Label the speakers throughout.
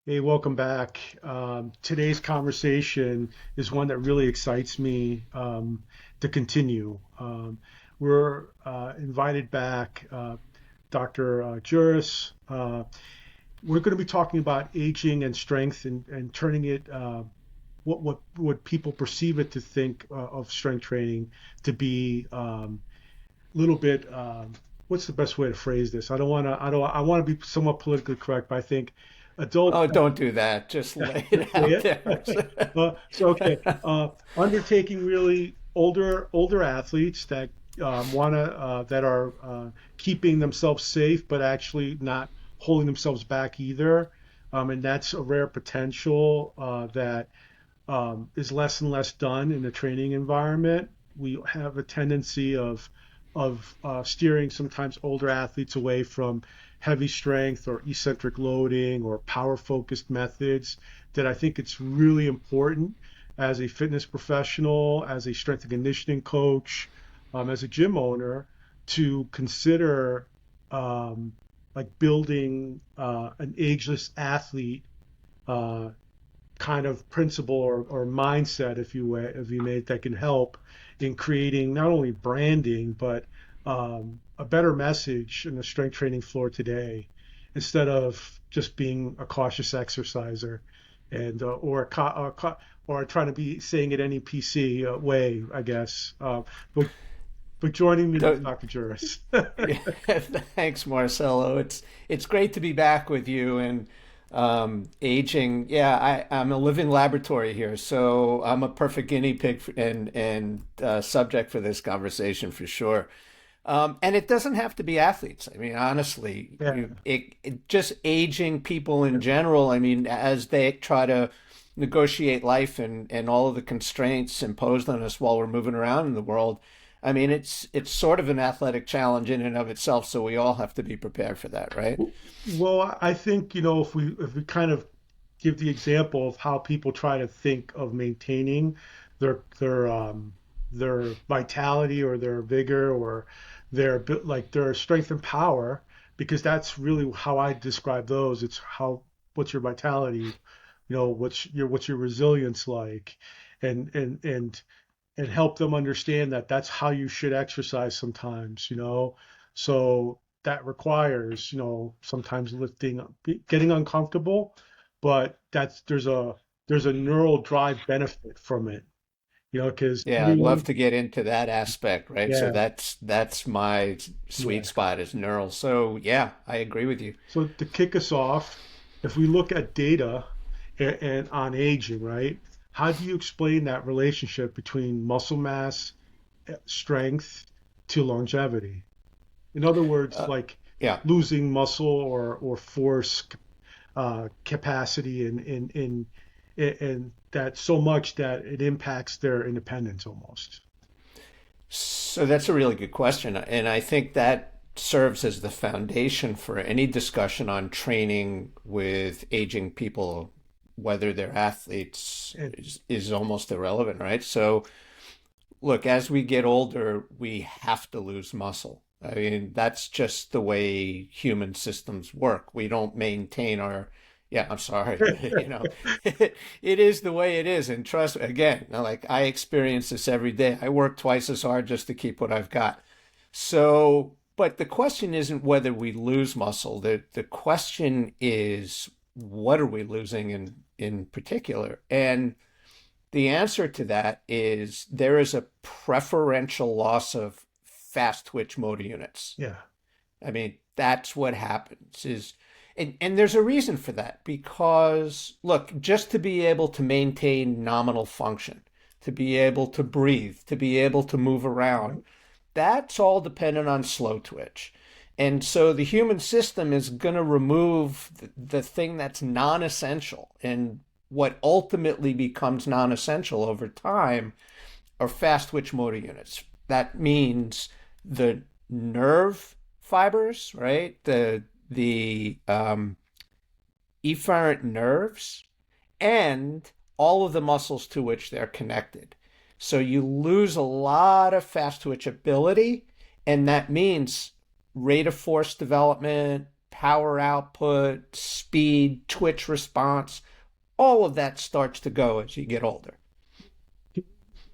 Speaker 1: Hey, welcome back. Today's conversation is one that really excites me to continue. We're invited back Dr. Juris. We're going to be talking about aging and strength and turning it, what people perceive it to think of strength training to be a little bit. What's the best way to phrase this? I want to be somewhat politically correct, but I think adult.
Speaker 2: Oh, don't do that. Just lay
Speaker 1: Let's
Speaker 2: it
Speaker 1: say
Speaker 2: out
Speaker 1: it.
Speaker 2: there.
Speaker 1: So okay, undertaking really older athletes that that are keeping themselves safe, but actually not holding themselves back either, and that's a rare potential that is less and less done in the training environment. We have a tendency of steering sometimes older athletes away from heavy strength or eccentric loading or power focused methods that I think it's really important as a fitness professional, as a strength and conditioning coach, as a gym owner to consider like building an ageless athlete uh, kind of principle or mindset, if you may, that can help in creating not only branding but a better message in the strength training floor today, instead of just being a cautious exerciser and or trying to be saying it any PC way, I guess. But joining me is
Speaker 2: Don't-
Speaker 1: Dr. Juris.
Speaker 2: yeah, thanks, Marcelo. It's great to be back with you and aging. Yeah, I'm a living laboratory here, so I'm a perfect guinea pig and subject for this conversation for sure. And it doesn't have to be athletes. I mean, honestly,
Speaker 1: Yeah.
Speaker 2: it just aging people in general. I mean, as they try to negotiate life and all of the constraints imposed on us while we're moving around in the world. I mean, it's sort of an athletic challenge in and of itself. So we all have to be prepared for that, right?
Speaker 1: Well, I think, if we kind of give the example of how people try to think of maintaining their vitality or their vigor or their strength and power, because that's really how I describe those. It's what's your vitality, what's your resilience like, and and and and help them understand that that's how you should exercise sometimes. So that requires, sometimes lifting, getting uncomfortable, but there's a neural drive benefit from it, because
Speaker 2: Yeah, I'd love
Speaker 1: everyone,
Speaker 2: to get into that aspect, right? So
Speaker 1: yeah,
Speaker 2: that's my
Speaker 1: yeah.
Speaker 2: sweet spot is neural. So yeah, I agree with you.
Speaker 1: So to kick us off, if we look at data and on aging, right? How do you explain that relationship between muscle mass, strength to longevity? In other words,
Speaker 2: Uh,
Speaker 1: like
Speaker 2: yeah.
Speaker 1: losing muscle or force capacity in that so much that it impacts their independence almost.
Speaker 2: So that's a really good question. And I think that serves as the foundation for any discussion on training with aging people, whether they're athletes
Speaker 1: And
Speaker 2: is almost irrelevant, right? So, look, as we get older, we have to lose muscle. I mean, that's just the way human systems work. We don't maintain our, yeah, I'm sorry, it is the way it is. And trust, again, like I experience this every day. I work twice as hard just to keep what I've got. So, but the question isn't whether we lose muscle. The question is, what are we losing in particular? And the answer to that is there is a preferential loss of fast twitch motor units.
Speaker 1: yeah,
Speaker 2: I mean, that's what happens is and there's a reason for that because look, just to be able to maintain nominal function, to be able to breathe, to be able to move around,
Speaker 1: right.
Speaker 2: that's all dependent on slow twitch. And so the human system is going to remove the thing that's non essential. And what ultimately becomes non essential over time are fast twitch motor units. That means the nerve fibers, right? The efferent nerves and all of the muscles to which they're connected. So you lose a lot of fast twitch ability, and that means rate of force development, power output, speed, twitch response, all of that starts to go as you get older.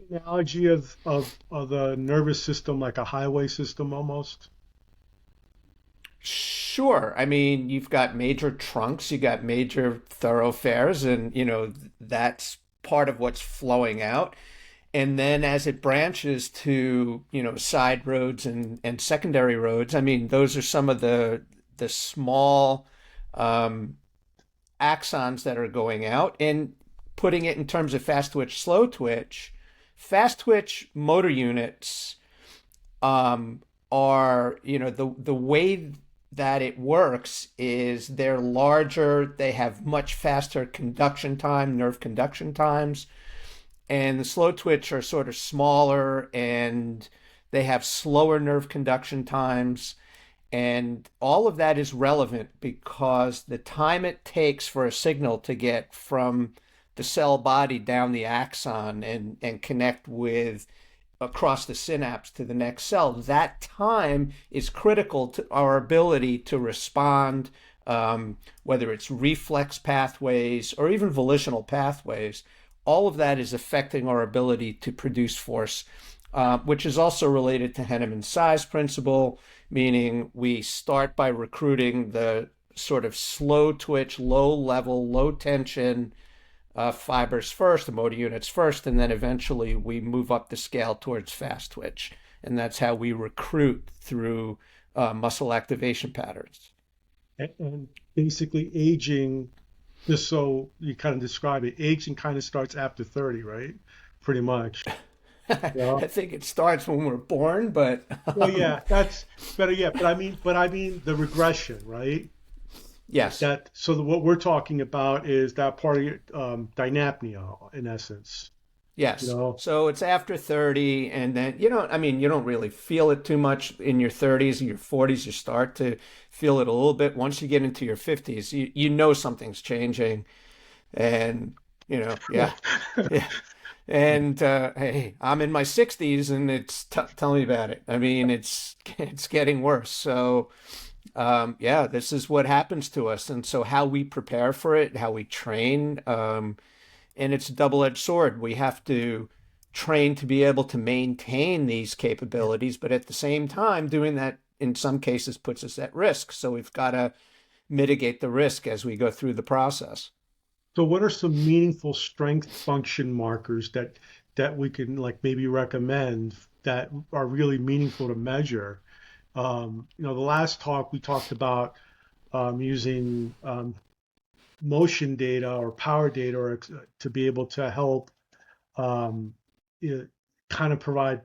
Speaker 1: Analogy of the nervous system like a highway system almost.
Speaker 2: Sure. I mean, you've got major trunks, you got major thoroughfares, and that's part of what's flowing out. And then as it branches to, side roads and secondary roads, I mean, those are some of the small um, axons that are going out. And putting it in terms of fast twitch motor units are, the way that it works is they're larger, they have much faster conduction time, nerve conduction times, and the slow twitch are sort of smaller and they have slower nerve conduction times. And all of that is relevant because the time it takes for a signal to get from the cell body down the axon and connect with across the synapse to the next cell, that time is critical to our ability to respond, whether it's reflex pathways or even volitional pathways. All of that is affecting our ability to produce force, which is also related to Henneman's size principle, meaning we start by recruiting the sort of slow twitch, low level, low tension fibers first, the motor units first, and then eventually we move up the scale towards fast twitch. And that's how we recruit through muscle activation patterns.
Speaker 1: And basically aging, just so you kind of describe it, aging kind of starts after 30, right? Pretty much. Yeah.
Speaker 2: I think it starts when we're born, but
Speaker 1: Well, yeah, that's better. Yeah, but I mean the regression, right?
Speaker 2: yes.
Speaker 1: That so what we're talking about is that part of your dynapnea in essence. You
Speaker 2: Yes.
Speaker 1: know,
Speaker 2: So it's after 30, and then I mean, you don't really feel it too much in your 30s and your 40s. You start to feel it a little bit. Once you get into your 50s, you know something's changing. And, yeah, yeah. And hey, I'm in my 60s and tell me about it. I mean, it's getting worse. So, yeah, this is what happens to us. And so how we prepare for it, how we train, and it's a double-edged sword. We have to train to be able to maintain these capabilities, but at the same time, doing that in some cases puts us at risk. So we've got to mitigate the risk as we go through the process.
Speaker 1: so what are some meaningful strength function markers that we can like maybe recommend that are really meaningful to measure? The last talk we talked about using motion data or power data or to be able to help um, kind of provide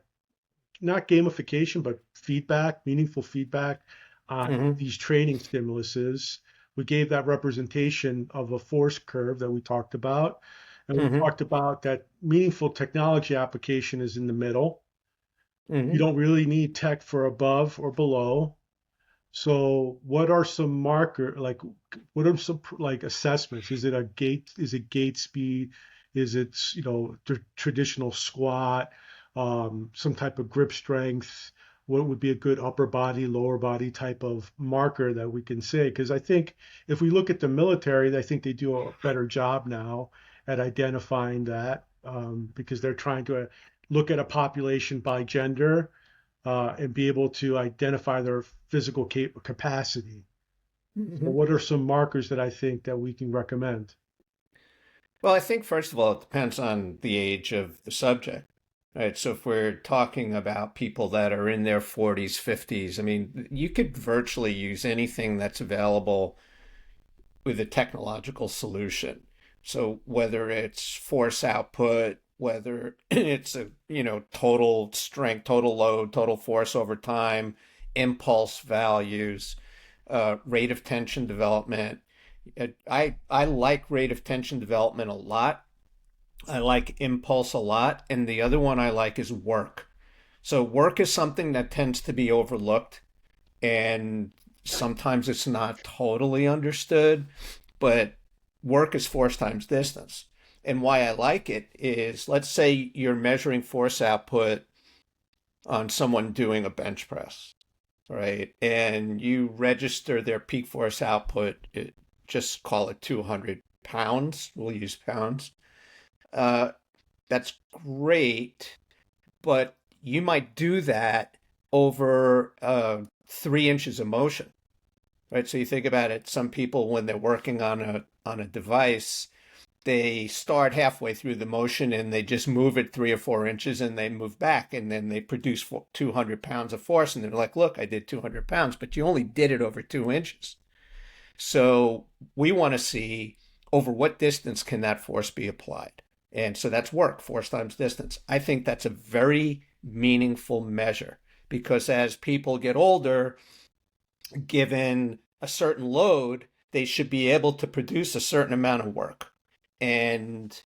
Speaker 1: not gamification but feedback, meaningful feedback on
Speaker 2: Hmm.
Speaker 1: these training stimuluses. We gave that representation of a force curve that we talked about, and we
Speaker 2: Hmm.
Speaker 1: talked about that meaningful technology application is in the middle. You
Speaker 2: Hmm.
Speaker 1: don't really need tech for above or below. So what are some marker like what are some like assessments? Is it gait speed? Is it traditional squat? Some type of grip strength? What would be a good upper body, lower body type of marker that we can say? Because I think if we look at the military, I think they do a better job now at identifying that because they're trying to look at a population by gender and be able to identify their physical capacity. So
Speaker 2: Hmm.
Speaker 1: what are some markers that I think that we can recommend?
Speaker 2: Well, I think first of all, it depends on the age of the subject, right? So if we're talking about people that are in their 40s, 50s, I mean, you could virtually use anything that's available with a technological solution. So whether it's force output, whether it's a, total strength, total load, total force over time, impulse values, rate of tension development. I like rate of tension development a lot. I like impulse a lot. And the other one I like is work. So work is something that tends to be overlooked and sometimes it's not totally understood, but work is force times distance. And why I like it is let's say you're measuring force output on someone doing a bench press. right? And you register their peak force output, just call it 200 pounds. We'll use pounds. Uh, that's great, but you might do that over 3 inches of motion, right? So you think about it, some people, when they're working on a device, they start halfway through the motion and they just move it 3 or 4 inches and they move back and then they produce 200 pounds of force and they're like, look, I did 200 pounds, but you only did it over 2 inches. So we want to see over what distance can that force be applied. And so that's work, force times distance. I think that's a very meaningful measure because as people get older, given a certain load, they should be able to produce a certain amount of work. And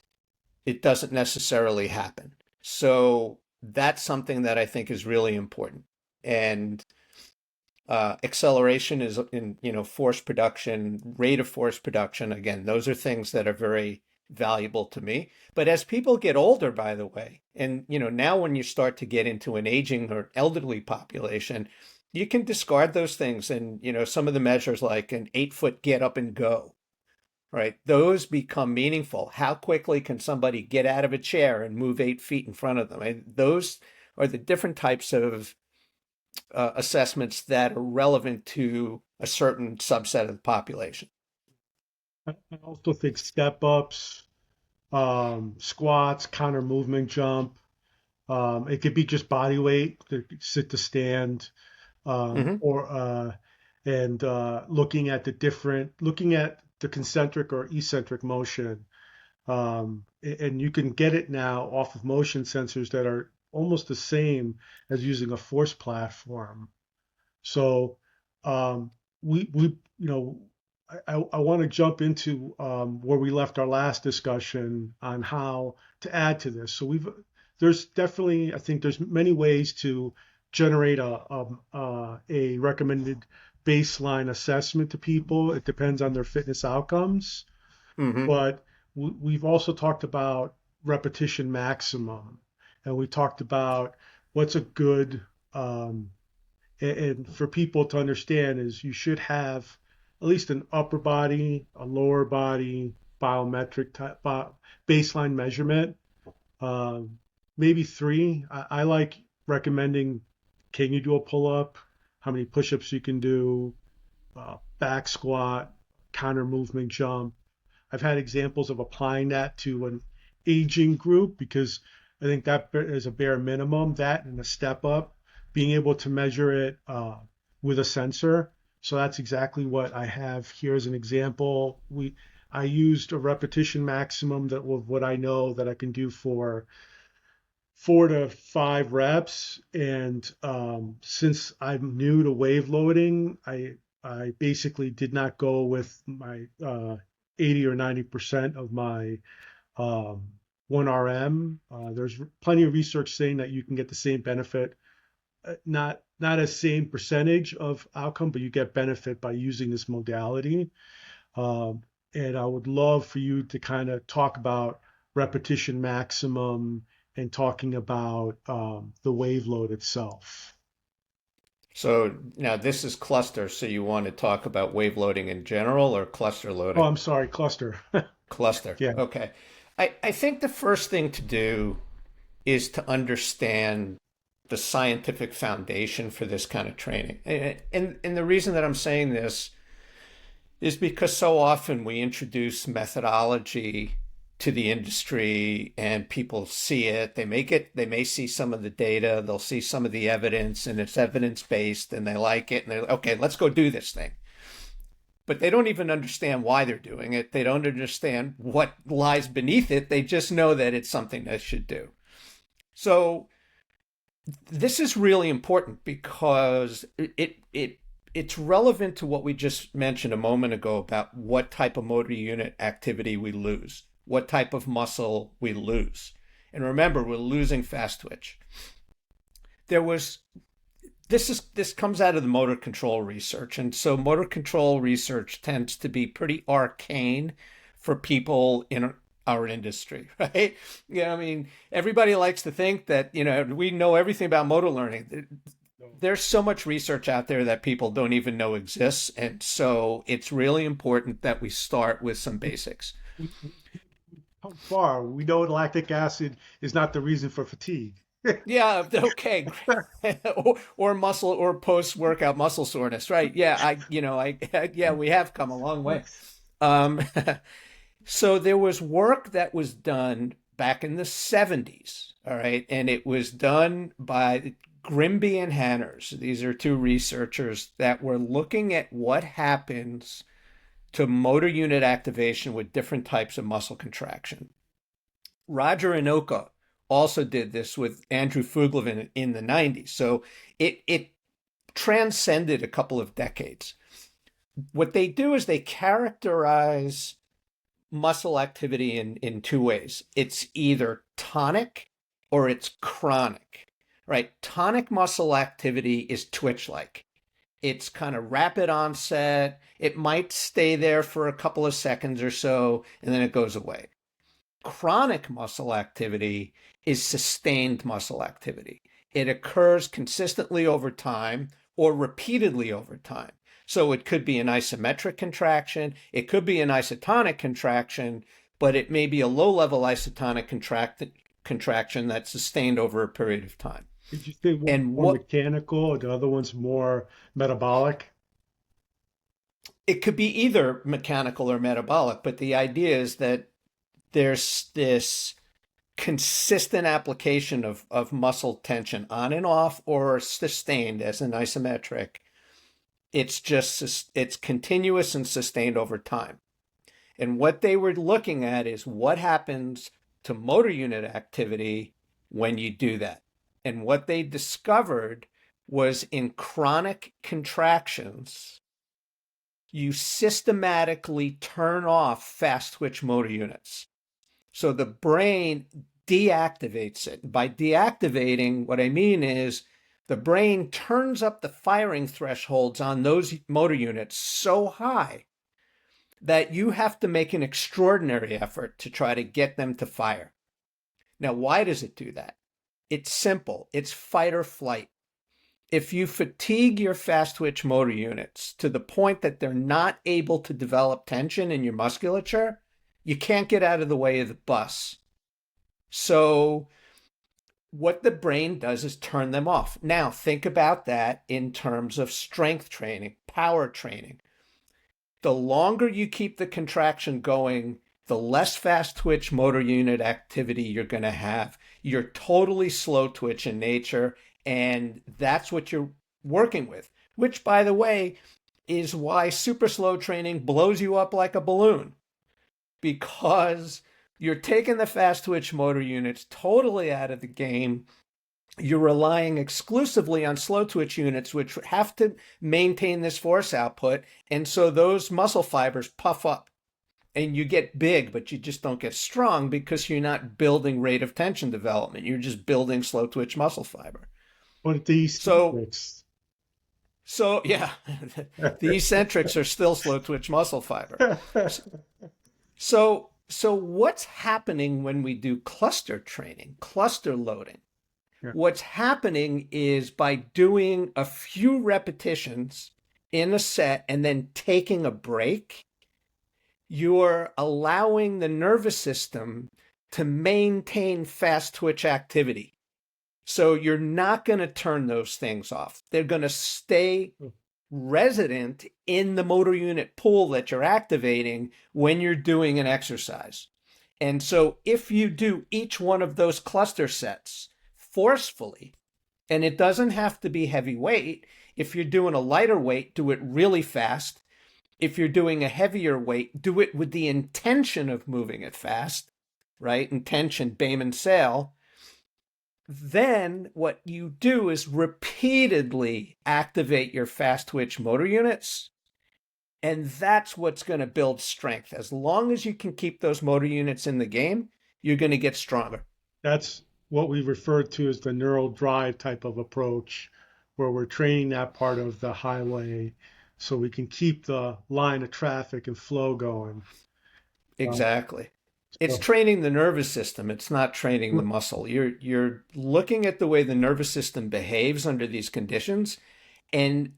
Speaker 2: it doesn't necessarily happen. So that's something that I think is really important. And acceleration is in, force production, rate of force production. Again, those are things that are very valuable to me. But as people get older, by the way, and now when you start to get into an aging or elderly population, you can discard those things. And some of the measures like an 8 foot get up and go, right? Those become meaningful. How quickly can somebody get out of a chair and move 8 feet in front of them? And those are the different types of assessments that are relevant to a certain subset of the population.
Speaker 1: I also think step ups, squats, counter movement jump. It could be just body weight, sit to stand,
Speaker 2: Mm-hmm.
Speaker 1: or and looking at the concentric or eccentric motion. And you can get it now off of motion sensors that are almost the same as using a force platform. So um, we I want to jump into where we left our last discussion on how to add to this. So there's definitely, I think there's many ways to generate a recommended baseline assessment to people. It depends on their fitness outcomes,
Speaker 2: Mm-hmm.
Speaker 1: but we've also talked about repetition maximum, and we talked about what's a good and for people to understand is you should have at least an upper body, a lower body biometric type, baseline measurement. Um, Maybe three. I like recommending, can you do a pull up? How many push ups you can do? Back squat, counter movement jump. I've had examples of applying that to an aging group because I think that is a bare minimum, that and a step up, being able to measure it with a sensor. So that's exactly what I have here as an example. I used a repetition maximum that was what I know that I can do for 4 to 5 reps. And since I'm new to wave loading, I basically did not go with my 80 or 90% of my um, 1 RM. There's plenty of research saying that you can get the same benefit, not a same percentage of outcome, but you get benefit by using this modality. Um, and I would love for you to kind of talk about repetition maximum and talking about the wave load itself.
Speaker 2: So now this is cluster. So you want to talk about wave loading in general or cluster
Speaker 1: Oh,
Speaker 2: loading?
Speaker 1: I'm sorry, cluster.
Speaker 2: Cluster.
Speaker 1: Yeah.
Speaker 2: Okay. I think the first thing to do is to understand the scientific foundation for this kind of training. And the reason that I'm saying this is because so often we introduce methodology to the industry and people see it, they may see some of the data, they'll see some of the evidence and it's evidence based and they like it and they're okay, let's go do this thing. But they don't even understand why they're doing it. They don't understand what lies beneath it. They just know that it's something they should do. So this is really important because it's relevant to what we just mentioned a moment ago about what type of motor unit activity we lose, what type of muscle we lose. And remember, we're losing fast twitch. There was this comes out of the motor control research, and so motor control research tends to be pretty arcane for people in our industry, right? Yeah, I mean, everybody likes to think that we know everything about motor learning. there's so much research out there that people don't even know exists. And so it's really important that we start with some basics.
Speaker 1: We come far. We know lactic acid is not the reason for fatigue.
Speaker 2: Yeah, okay. Or muscle or post-workout muscle soreness, right? Yeah, yeah, we have come a long way. Um, so there was work that was done back in the 70s, all right, and it was done by Grimby and Hanners. These are two researchers that were looking at what happens to motor unit activation with different types of muscle contraction. Roger Inoka also did this with Andrew Fuglavin in the 90s. So it transcended a couple of decades. What they do is they characterize muscle activity in two ways. It's either tonic or it's chronic, right? Tonic muscle activity is twitch like. It's kind of rapid onset. It might stay there for a couple of seconds or so, and then it goes away. Chronic muscle activity is sustained muscle activity. It occurs consistently over time or repeatedly over time. So it could be an isometric contraction, it could be an isotonic contraction, but it may be a low level isotonic contraction that's sustained over a period of time.
Speaker 1: Did you say one
Speaker 2: And
Speaker 1: more
Speaker 2: what
Speaker 1: mechanical or the other one's more metabolic?
Speaker 2: it could be either mechanical or metabolic, but the idea is that there's this consistent application of muscle tension on and off or sustained as an isometric. It's continuous and sustained over time. And what they were looking at is what happens to motor unit activity when you do that. And what they discovered was in chronic contractions, you systematically turn off fast twitch motor units. So the brain deactivates it. By deactivating, what I mean is the brain turns up the firing thresholds on those motor units so high that you have to make an extraordinary effort to try to get them to fire. Now, why does it do that? It's simple. It's fight or flight. If you fatigue your fast twitch motor units to the point that they're not able to develop tension in your musculature, you can't get out of the way of the bus. So what the brain does is turn them off. Now, think about that in terms of strength training, power training. The longer you keep the contraction going, the less fast twitch motor unit activity you're going to have. You're totally slow twitch in nature, and that's what you're working with, which, by the way, is why super slow training blows you up like a balloon, because you're taking the fast twitch motor units totally out of the game. You're relying exclusively on slow twitch units, which have to maintain this force output. And so those muscle fibers puff up and you get big, but you just don't get strong because you're not building rate of tension development. You're just building slow twitch muscle fiber.
Speaker 1: But the
Speaker 2: So,
Speaker 1: eccentrics.
Speaker 2: so yeah, the eccentrics are still slow twitch muscle fiber. So what's happening when we do cluster training, cluster loading?
Speaker 1: Yeah.
Speaker 2: What's happening is by doing a few repetitions in a set and then taking a break, you're allowing the nervous system to maintain fast twitch activity. So you're not going to turn those things off. They're going to stay resident in the motor unit pool that you're activating when you're doing an exercise. And so if you do each one of those cluster sets forcefully, and it doesn't have to be heavy weight. If you're doing a lighter weight, do it really fast. If you're doing a heavier weight, do it with the intention of moving it fast, right? Intention, Bayman Sale. Then what you do is repeatedly activate your fast twitch motor units. And that's what's going to build strength. As long as you can keep those motor units in the game, you're going to get stronger.
Speaker 1: That's what we refer to as the neural drive type of approach, where we're training that part of the highway so we can keep the line of traffic and flow going. Uh,
Speaker 2: Exactly. It's
Speaker 1: So,
Speaker 2: training the nervous system. It's not training the muscle. You're looking at the way the nervous system behaves under these conditions and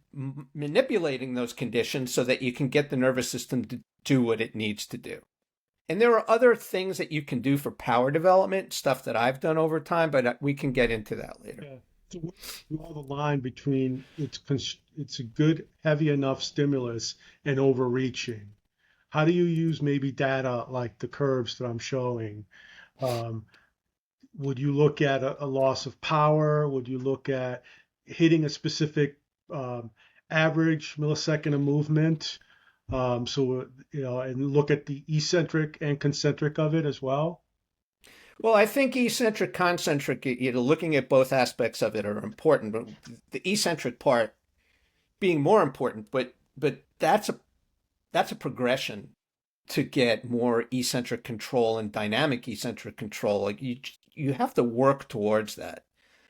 Speaker 2: manipulating those conditions so that you can get the nervous system to do what it needs to do. And there are other things that you can do for power development, stuff that I've done over time, but we can get into that later.
Speaker 1: yeah. So where do you draw the line between it's a good, heavy enough stimulus and overreaching? How do you use maybe data like the curves that I'm showing? Um, would you look at a loss of power? Would you look at hitting a specific um, average millisecond of movement? So, and look at the eccentric and concentric of it as well.
Speaker 2: Well, I think eccentric, concentric, looking at both aspects of it are important, but the eccentric part being more important, but that's a progression to get more eccentric control and dynamic eccentric control. Like you have to work towards that,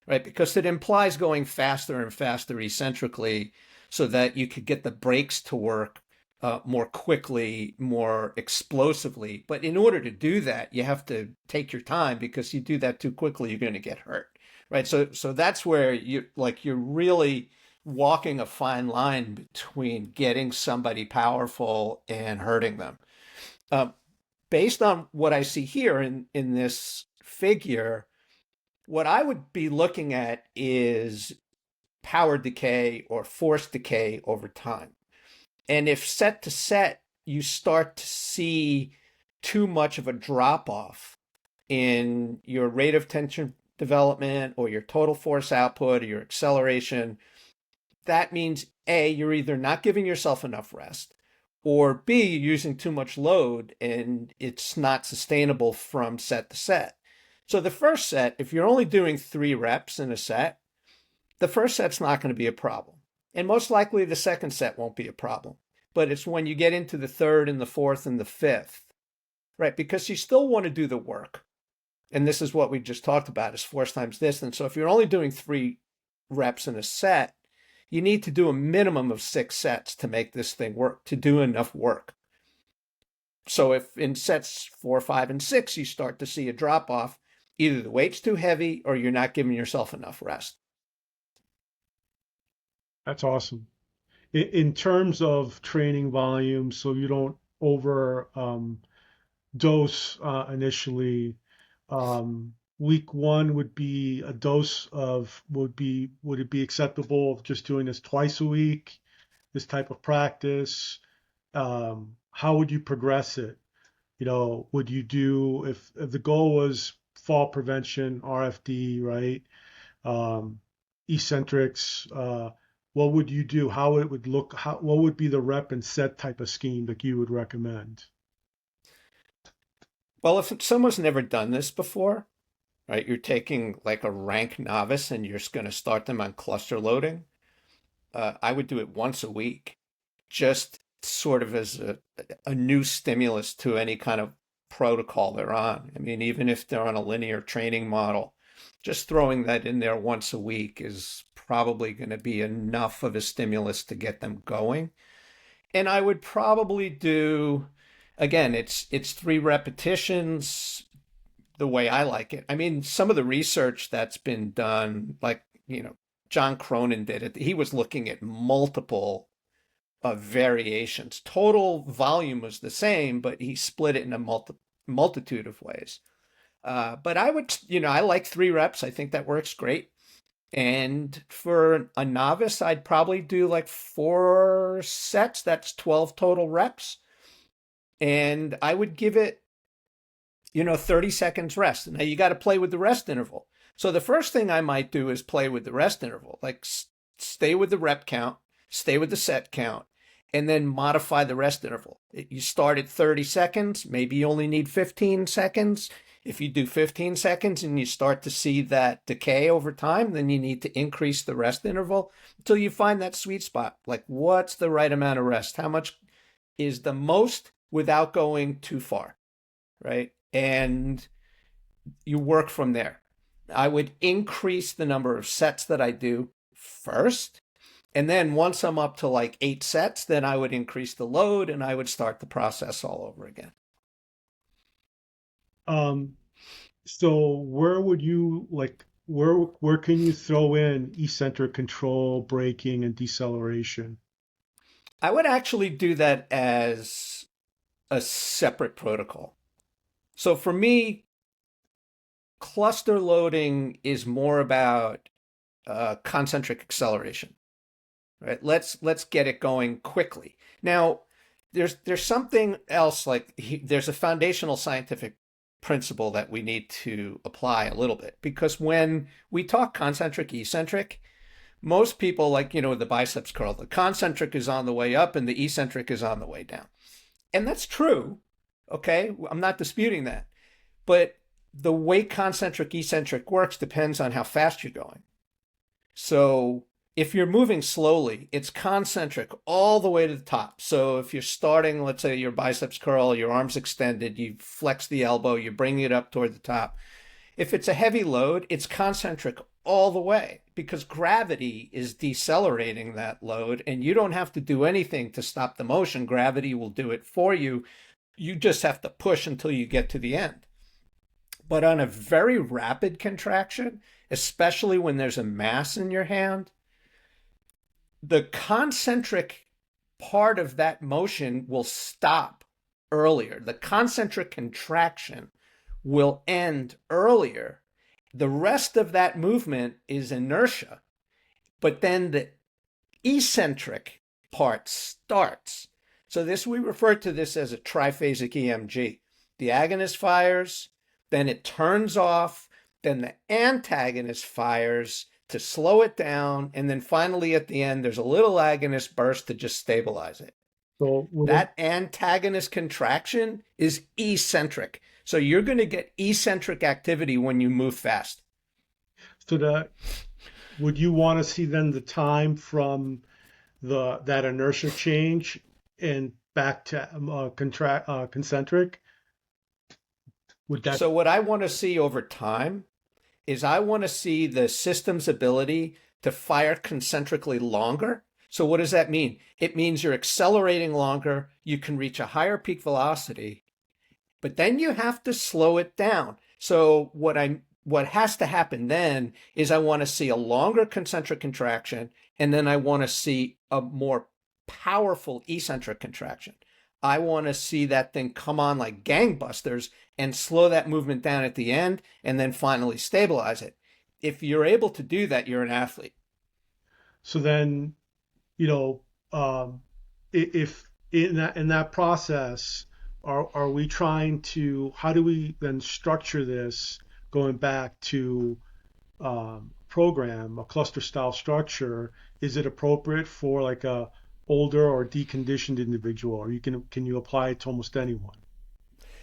Speaker 2: right? Because it implies going faster and faster eccentrically so that you could get the brakes to work more quickly, more explosively. But in order to do that, you have to take your time because you do that too quickly, you're going to get hurt, right? So that's where you're really walking a fine line between getting somebody powerful and hurting them. Um, Based on what I see here in this figure, what I would be looking at is power decay or force decay over time. And if set to set, you start to see too much of a drop off in your rate of tension development or your total force output or your acceleration, that means A, you're either not giving yourself enough rest, or B, you're using too much load and it's not sustainable from set to set. So the first set, if you're only doing 3 reps in a set, the first set's not going to be a problem. And most likely the second set won't be a problem. But it's when you get into the third and the fourth and the fifth, right? Because you still want to do the work. And this is what we just talked about is force times distance. So if you're only doing 3 reps in a set, you need to do a minimum of 6 sets to make this thing work, to do enough work. So if in sets 4, 5, and 6, you start to see a drop off, either the weight's too heavy or you're not giving yourself enough rest.
Speaker 1: That's awesome. In terms of training volume, so you don't over dose initially. Week one would be a dose of would it be acceptable of just doing this twice a week, this type of practice? How would you progress it? Would you do if the goal was fall prevention, RFD, right? Um, eccentrics, what would you do? How it would look? What would be the rep and set type of scheme that you would recommend?
Speaker 2: Well, if someone's never done this before, right, you're taking like a rank novice and you're just going to start them on cluster loading. I would do it once a week, just sort of as a new stimulus to any kind of protocol they're on. I mean, even if they're on a linear training model, just throwing that in there once a week is probably going to be enough of a stimulus to get them going. And I would probably do, again, it's 3 repetitions the way I like it. I mean, some of the research that's been done, like, John Cronin did it. He was looking at multiple variations. Total volume was the same, but he split it in a multitude of ways. But I would, I like 3 reps. I think that works great. And for a novice, I'd probably do like 4 sets. That's 12 total reps. And I would give it 30 seconds rest. Now you got to play with the rest interval. So the first thing I might do is play with the rest interval, like stay with the rep count, stay with the set count, and then modify the rest interval. You start at 30 seconds, maybe you only need 15 seconds. If you do 15 seconds and you start to see that decay over time, then you need to increase the rest interval until you find that sweet spot. Like, what's the right amount of rest? How much is the most without going too far, right? And you work from there. I would increase the number of sets that I do first. And then once I'm up to like 8 sets, then I would increase the load and I would start the process all over again.
Speaker 1: Um, so where would you like where can you throw in eccentric control, braking, and deceleration?
Speaker 2: I would actually do that as a separate protocol. So for me, cluster loading is more about concentric acceleration, right? Let's get it going quickly. Now, there's something else like there's a foundational scientific principle that we need to apply a little bit because when we talk concentric eccentric, most people like the biceps curl, the concentric is on the way up and the eccentric is on the way down. And that's true. Okay, I'm not disputing that. But the way concentric eccentric works depends on how fast you're going. So if you're moving slowly, it's concentric all the way to the top. So if you're starting, let's say your biceps curl, your arms extended, you flex the elbow, you bring it up toward the top. If it's a heavy load, it's concentric all the way because gravity is decelerating that load and you don't have to do anything to stop the motion. Gravity will do it for you. You just have to push until you get to the end. But on a very rapid contraction, especially when there's a mass in your hand, the concentric part of that motion will stop earlier. The concentric contraction will end earlier. The rest of that movement is inertia, but then the eccentric part starts. So we refer to this as a triphasic EMG. The agonist fires, then it turns off, then the antagonist fires to slow it down, and then finally at the end, there's a little agonist burst to just stabilize it.
Speaker 1: So
Speaker 2: That antagonist contraction is eccentric. So you're going to get eccentric activity when you move fast.
Speaker 1: so that would you want to see then the time from the that inertia change and back to concentric? Would that
Speaker 2: So what I want to see over time is I want to see the system's ability to fire concentrically longer. So what does that mean? It means you're accelerating longer, you can reach a higher peak velocity, but then you have to slow it down. So what has to happen then is I want to see a longer concentric contraction, and then I want to see a more powerful eccentric contraction. I want to see that thing come on like gangbusters and slow that movement down at the end and then finally stabilize it. If you're able to do that, you're an athlete.
Speaker 1: so then you know if in that process are we trying to how do we then structure this going back to program a cluster style structure? Is it appropriate for like a older or deconditioned individual, or can you apply it to almost anyone?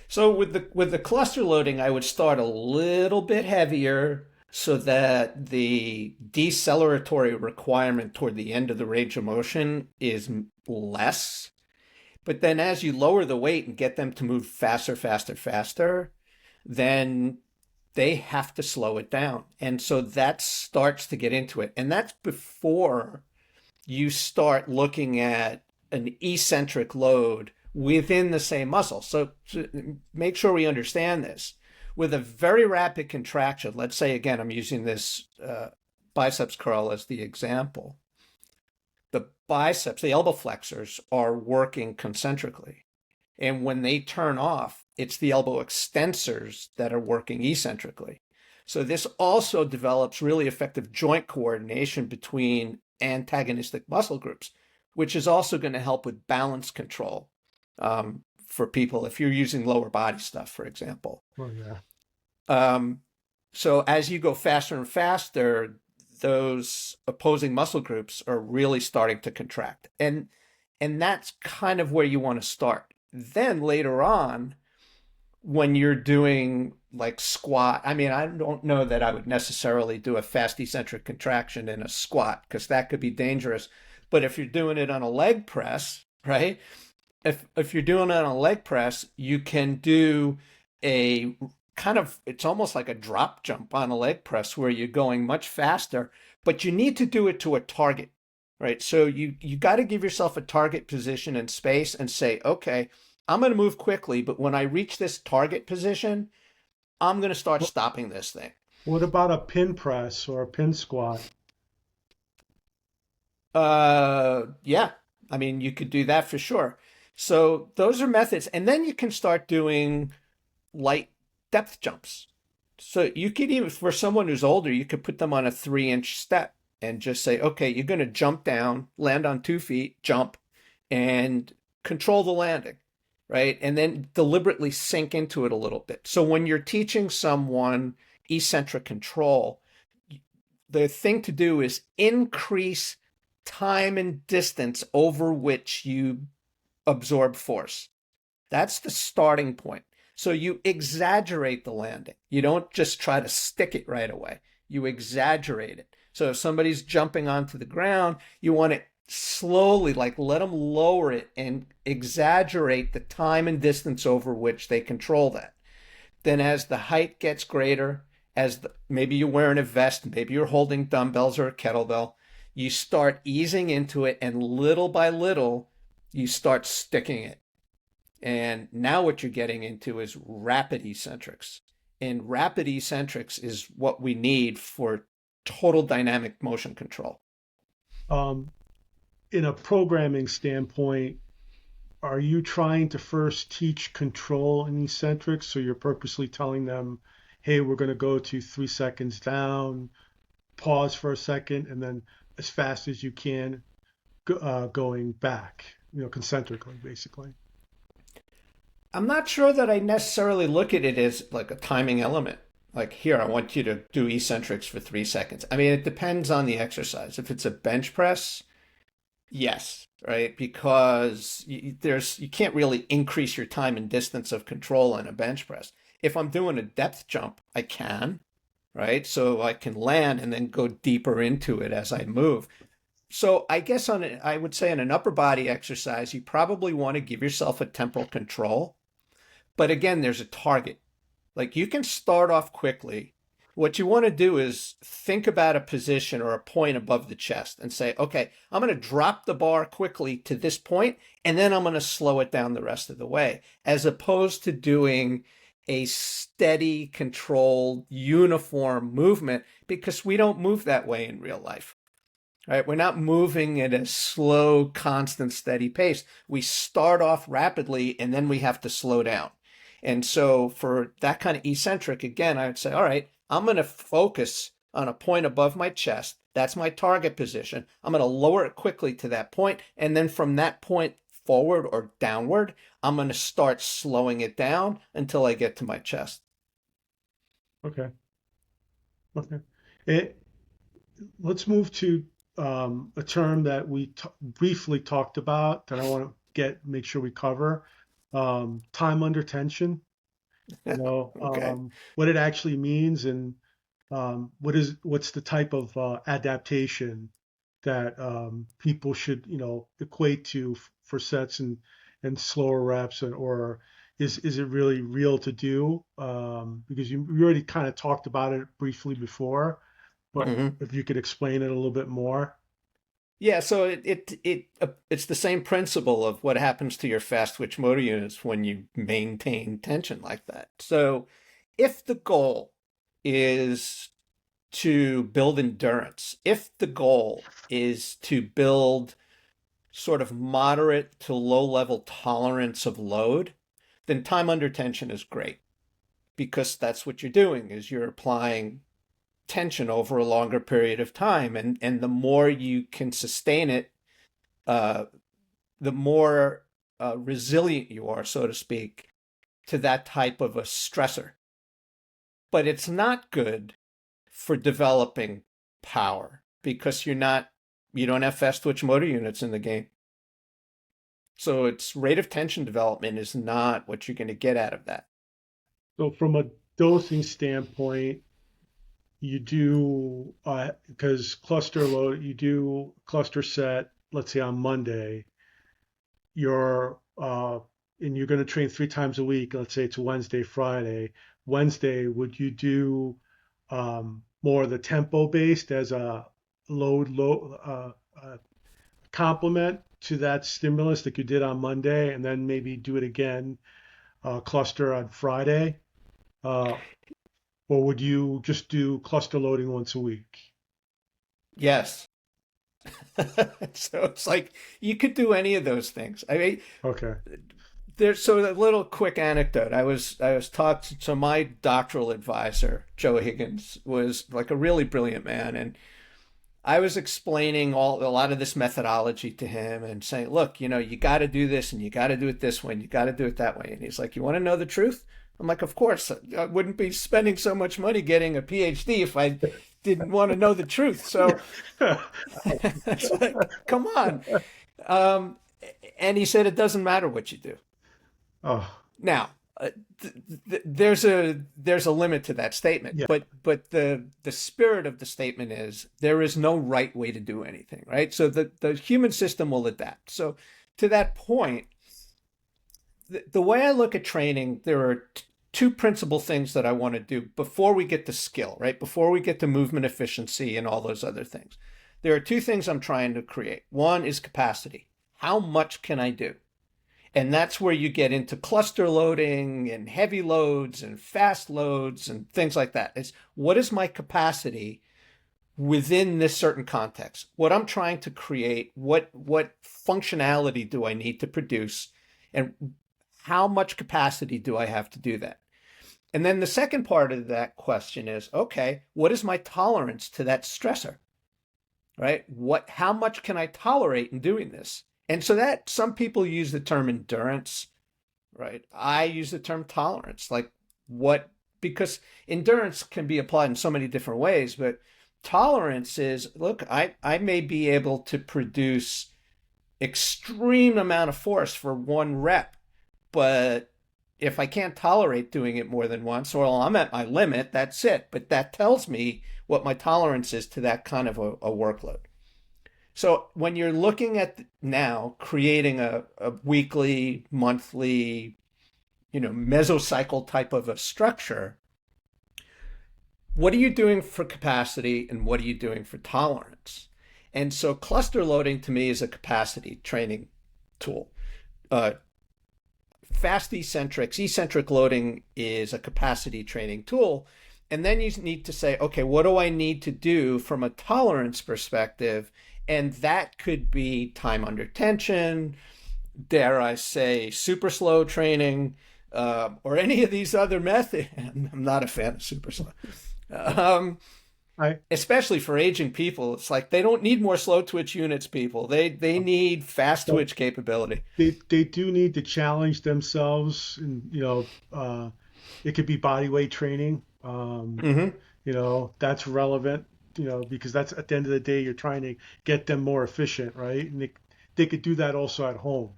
Speaker 2: So with the cluster loading, I would start a little bit heavier so that the deceleratory requirement toward the end of the range of motion is less. But then as you lower the weight and get them to move faster, faster, faster, then they have to slow it down. And so that starts to get into it. And that's before you start looking at an eccentric load within the same muscle. So to make sure we understand this, with a very rapid contraction, let's say again, I'm using this biceps curl as the example. The biceps, the elbow flexors are working concentrically. And when they turn off, it's the elbow extensors that are working eccentrically. So this also develops really effective joint coordination between antagonistic muscle groups, which is also going to help with balance control for people if you're using lower body stuff, for example.
Speaker 1: Oh yeah.
Speaker 2: So as you go faster and faster, those opposing muscle groups are really starting to contract. And that's kind of where you want to start. Then later on, when you're doing like squat, I mean, I don't know that I would necessarily do a fast eccentric contraction in a squat because that could be dangerous. But if you're doing it on a leg press, right? If you're doing it on a leg press, you can do a kind of, it's almost like a drop jump on a leg press where you're going much faster, but you need to do it to a target, right? So you got to give yourself a target position in space and say, okay, I'm going to move quickly, but when I reach this target position, I'm going to start
Speaker 1: What,
Speaker 2: stopping this thing.
Speaker 1: what about a pin press or a pin squat?
Speaker 2: Yeah, I mean, you could do that for sure. So those are methods. And then you can start doing light depth jumps. So you could even, for someone who's older, you could put them on a 3-inch step and just say, okay, you're going to jump down, land on 2 feet, jump, and control the landing, right? And then deliberately sink into it a little bit. So when you're teaching someone eccentric control, the thing to do is increase time and distance over which you absorb force. That's the starting point. So you exaggerate the landing. You don't just try to stick it right away. You exaggerate it. So if somebody's jumping onto the ground, you want to slowly, like, let them lower it and exaggerate the time and distance over which they control that. Then as the height gets greater, maybe you're wearing a vest, maybe you're holding dumbbells or a kettlebell, you start easing into it, and little by little, you start sticking it. And now what you're getting into is rapid eccentrics. And rapid eccentrics is what we need for total dynamic motion control.
Speaker 1: Um, in a programming standpoint, are you trying to first teach control in eccentrics? So you're purposely telling them, hey, we're going to go to 3 seconds down, pause for a second, and then as fast as you can, going back, concentrically, basically.
Speaker 2: I'm not sure that I necessarily look at it as like a timing element. Like, here, I want you to do eccentrics for 3 seconds. I mean, it depends on the exercise. If it's a bench press, yes, right? Because you can't really increase your time and distance of control in a bench press. If I'm doing a depth jump, I can, right? So I can land and then go deeper into it as I move. So I guess I would say on an upper body exercise, you probably want to give yourself a temporal control. But again, there's a target. Like, you can start off quickly. What you want to do is think about a position or a point above the chest and say, okay, I'm going to drop the bar quickly to this point, and then I'm going to slow it down the rest of the way, as opposed to doing a steady, controlled, uniform movement, because we don't move that way in real life. Right? We're not moving at a slow, constant, steady pace. We start off rapidly and then we have to slow down. And so for that kind of eccentric, again, I would say, all right, I'm going to focus on a point above my chest. That's my target position. I'm going to lower it quickly to that point. And then from that point forward or downward, I'm going to start slowing it down until I get to my chest.
Speaker 1: Okay. Okay. It, let's move to a term that we briefly talked about that I want to make sure we cover. Time under tension.
Speaker 2: Okay.
Speaker 1: What it actually means, and what's the type of adaptation that people should equate to for sets and slower reps, or is it really real to do? Because you already kind of talked about it briefly before, but
Speaker 2: Mhm.
Speaker 1: if you could explain it a little bit more.
Speaker 2: Yeah, so it's the same principle of what happens to your fast twitch motor units when you maintain tension like that. So if the goal is to build endurance, if the goal is to build sort of moderate to low level tolerance of load, then time under tension is great, because that's what you're doing, is you're applying tension over a longer period of time, and the more you can sustain it, uh, the more resilient you are, so to speak, to that type of a stressor. But it's not good for developing power, because you don't have fast twitch motor units in the game. So its rate of tension development is not what you're going to get out of that.
Speaker 1: So from a dosing standpoint, you do because cluster load, you do cluster set, let's say on Monday, you're and you're going to train 3 times a week. Let's say it's Wednesday, Friday. Wednesday, would you do more of the tempo based as a load complement to that stimulus like you did on Monday, and then maybe do it again cluster on Friday? Uh, or would you just do cluster loading once a week?
Speaker 2: Yes. So it's like you could do any of those things. I mean,
Speaker 1: Okay.
Speaker 2: there's so a little quick anecdote. I was talking to my doctoral advisor, Joe Higgins, was like a really brilliant man, and I was explaining a lot of this methodology to him and saying, look, you got to do this and you got to do it this way and you got to do it that way. And he's like, you want to know the truth? I'm like, of course. I wouldn't be spending so much money getting a PhD if I didn't want to know the truth. So it's like, come on. Um, and he said, it doesn't matter what you do.
Speaker 1: Oh,
Speaker 2: Now, there's a limit to that statement,
Speaker 1: yeah.
Speaker 2: but the spirit of the statement is there is no right way to do anything, right? So the human system will adapt. So to that point, the way I look at training, there are two principal things that I want to do before we get to skill, right? Before we get to movement efficiency and all those other things. There are two things I'm trying to create. One is capacity. How much can I do? And that's where you get into cluster loading and heavy loads and fast loads and things like that. It's what is my capacity within this certain context? What I'm trying to create, what functionality do I need to produce, and how much capacity do I have to do that? And then the second part of that question is, okay, what is my tolerance to that stressor? Right? How much can I tolerate in doing this? And so that some people use the term endurance, right? I use the term tolerance. Like what, because endurance can be applied in so many different ways, but tolerance is, look, I may be able to produce extreme amount of force for one rep, but if I can't tolerate doing it more than once, or I'm at my limit, that's it. But that tells me what my tolerance is to that kind of a workload. So when you're looking at now creating a weekly, monthly, mesocycle type of a structure, what are you doing for capacity and what are you doing for tolerance? And so cluster loading to me is a capacity training tool. Uh, Fast eccentric loading is a capacity training tool. And then you need to say, okay, what do I need to do from a tolerance perspective? And that could be time under tension, dare I say, super slow training, or any of these other methods. I'm not a fan of super slow. Um,
Speaker 1: I
Speaker 2: Especially for aging people, it's like they don't need more slow twitch units, people. They need fast
Speaker 1: so
Speaker 2: twitch capability.
Speaker 1: they do need to challenge themselves, and it could be body weight training.
Speaker 2: Mm-hmm.
Speaker 1: That's relevant. Because that's at the end of the day, you're trying to get them more efficient, right? And they could do that also at home.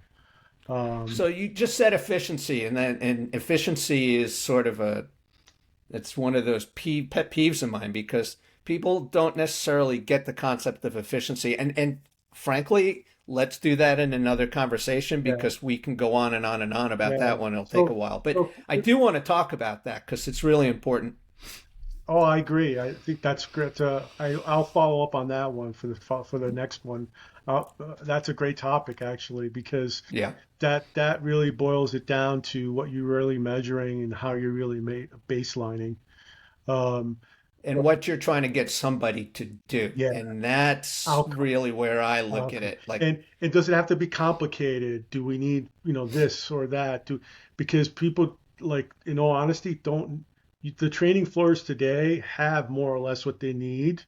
Speaker 1: Um,
Speaker 2: So you just said efficiency, and efficiency is sort of it's one of those pet peeves of mine because people don't necessarily get the concept of efficiency, and frankly, let's do that in another conversation
Speaker 1: yeah,
Speaker 2: because we can go on and on and on about
Speaker 1: yeah.
Speaker 2: that one. It'll take a
Speaker 1: So,
Speaker 2: while, but
Speaker 1: so
Speaker 2: I do want to talk about that because it's really important.
Speaker 1: Oh, I agree. I think that's great. I'll follow up on that one for the next one. That's a great topic actually, because
Speaker 2: Yeah.
Speaker 1: that really boils it down to what you're really measuring and how you're really baselining. Um,
Speaker 2: And what you're trying to get somebody to do.
Speaker 1: yeah,
Speaker 2: And that's
Speaker 1: outcome,
Speaker 2: really where I look at
Speaker 1: outcome.
Speaker 2: it. Like,
Speaker 1: And does it have to be complicated? Do we need, this or that? Because people, like, in all honesty, don't. The training floors today have more or less what they need.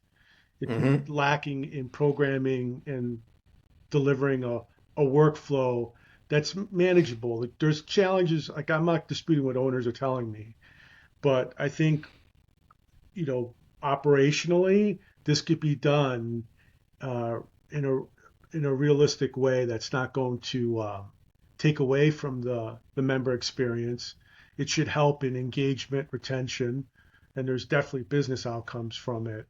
Speaker 1: It's
Speaker 2: mhm.
Speaker 1: lacking in programming and delivering a workflow that's manageable. Like, there's challenges. Like, I'm not disputing what owners are telling me, but I think, you know, operationally, this could be done uh, in a realistic way that's not going to take away from the member experience. It should help in engagement, retention, and there's definitely business outcomes from it.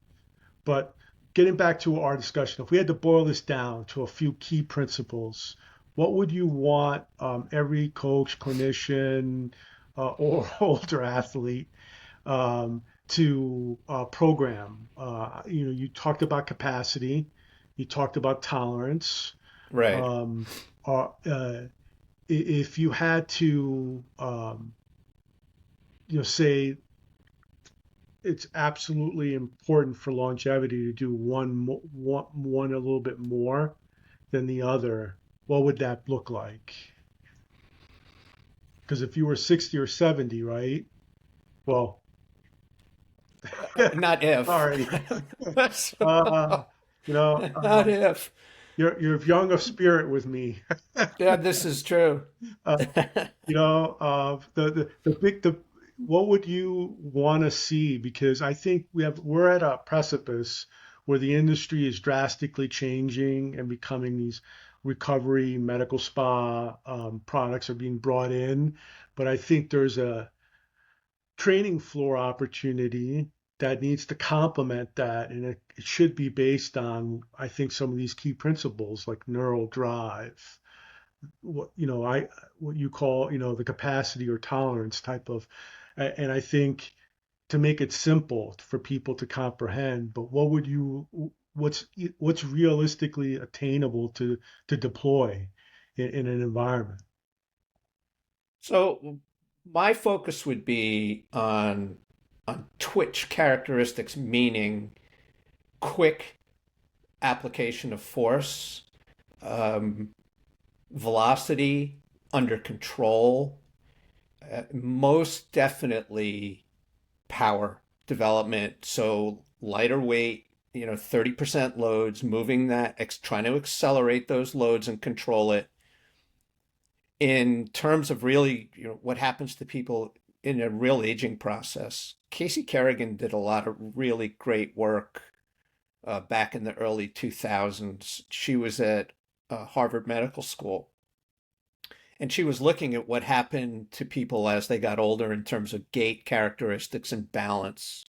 Speaker 1: But getting back to our discussion, if we had to boil this down to a few key principles, what would you want every coach, clinician, or older athlete to program? You talked about capacity, you talked about tolerance.
Speaker 2: Right.
Speaker 1: Um, if you had to, say it's absolutely important for longevity to do one a little bit more than the other, what would that look like? Because if you were 60 or 70, right? Well,
Speaker 2: Not if.
Speaker 1: sorry. Uh,
Speaker 2: So,
Speaker 1: you know,
Speaker 2: not if.
Speaker 1: you're young of spirit with me.
Speaker 2: Yeah, this is true.
Speaker 1: Uh, the what would you want to see? Because I think we're at a precipice where the industry is drastically changing and becoming these recovery medical spa products are being brought in, but I think there's a training floor opportunity that needs to complement that, and it should be based on, I think, some of these key principles like neural drive, what you call, the capacity or tolerance type of, and I think to make it simple for people to comprehend, but what's what's realistically attainable to deploy in an environment?
Speaker 2: So my focus would be on twitch characteristics, meaning quick application of force, um, velocity under control, most definitely power development. So lighter weight, 30% loads, moving that, trying to accelerate those loads and control it. In terms of really, what happens to people in a real aging process, Casey Kerrigan did a lot of really great work back in the early 2000s. She was at Harvard Medical School, and she was looking at what happened to people as they got older in terms of gait characteristics and balance.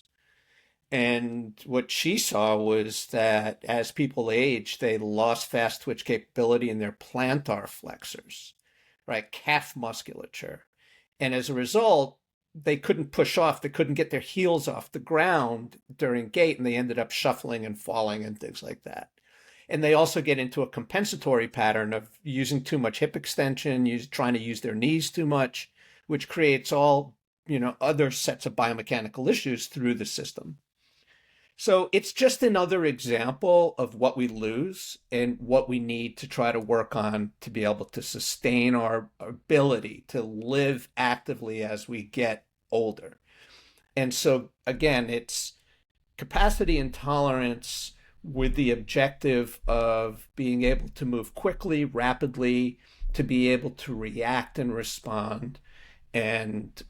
Speaker 2: And what she saw was that as people aged, they lost fast twitch capability in their plantar flexors, right? Calf musculature. And as a result, they couldn't push off, they couldn't get their heels off the ground during gait, and they ended up shuffling and falling and things like that. And they also get into a compensatory pattern of using too much hip extension, trying to use their knees too much, which creates all, other sets of biomechanical issues through the system. So it's just another example of what we lose and what we need to try to work on to be able to sustain our ability to live actively as we get older. And so, again, it's capacity and tolerance with the objective of being able to move quickly, rapidly, to be able to react and respond. And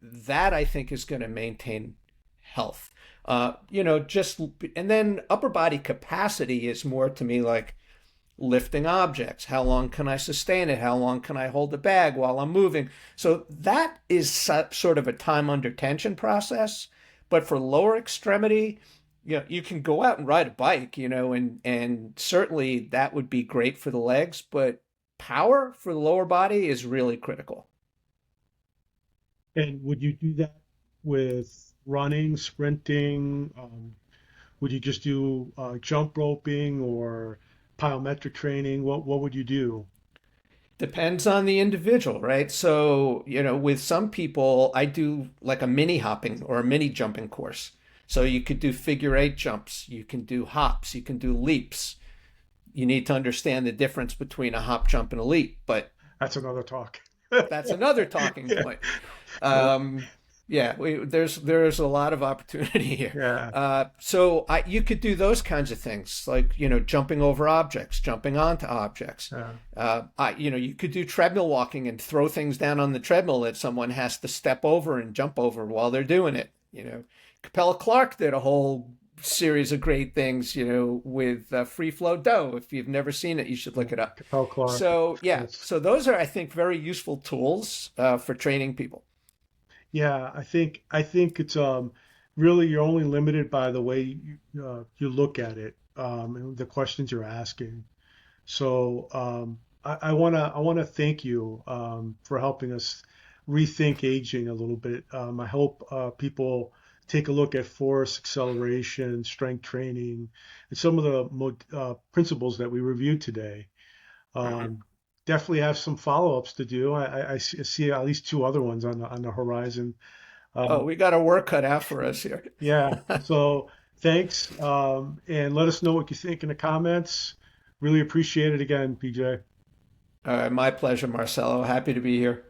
Speaker 2: that I think is going to maintain health. Just, and then upper body capacity is more to me like lifting objects. How long can I sustain it? How long can I hold the bag while I'm moving? So that is sort of a time under tension process. But for lower extremity, you can go out and ride a bike, and certainly that would be great for the legs, but power for the lower body is really critical.
Speaker 1: And would you do that with running, sprinting? Would you just do jump roping or plyometric training? What would you do?
Speaker 2: Depends on the individual, right? So, with some people, I do like a mini hopping or a mini jumping course. So you could do figure eight jumps, you can do hops, you can do leaps. You need to understand the difference between a hop, jump, and a leap, but
Speaker 1: That's another talk.
Speaker 2: that's another talking point.
Speaker 1: Yeah,
Speaker 2: Um, yeah, there's a lot of opportunity here.
Speaker 1: yeah,
Speaker 2: You could do those kinds of things, like jumping over objects, jumping onto objects.
Speaker 1: yeah.
Speaker 2: You could do treadmill walking and throw things down on the treadmill that someone has to step over and jump over while they're doing it. Capella Clark did a whole series of great things, with free flow dough. If you've never seen it, you should look it up.
Speaker 1: Capel Clark.
Speaker 2: So yeah,
Speaker 1: That's
Speaker 2: so those are, I think, very useful tools for training people.
Speaker 1: Yeah, I think it's really you're only limited by the way you look at it, and the questions you're asking. So I wanna thank you for helping us rethink aging a little bit. I hope people take a look at force, acceleration, strength training, and some of the principles that we reviewed today. Um, definitely have some follow-ups to do. I see at least two other ones on the horizon.
Speaker 2: Oh,
Speaker 1: Um,
Speaker 2: we got our work cut out for us here.
Speaker 1: yeah. So thanks, and let us know what you think in the comments. Really appreciate it again, PJ.
Speaker 2: All right, my pleasure, Marcelo. Happy to be here.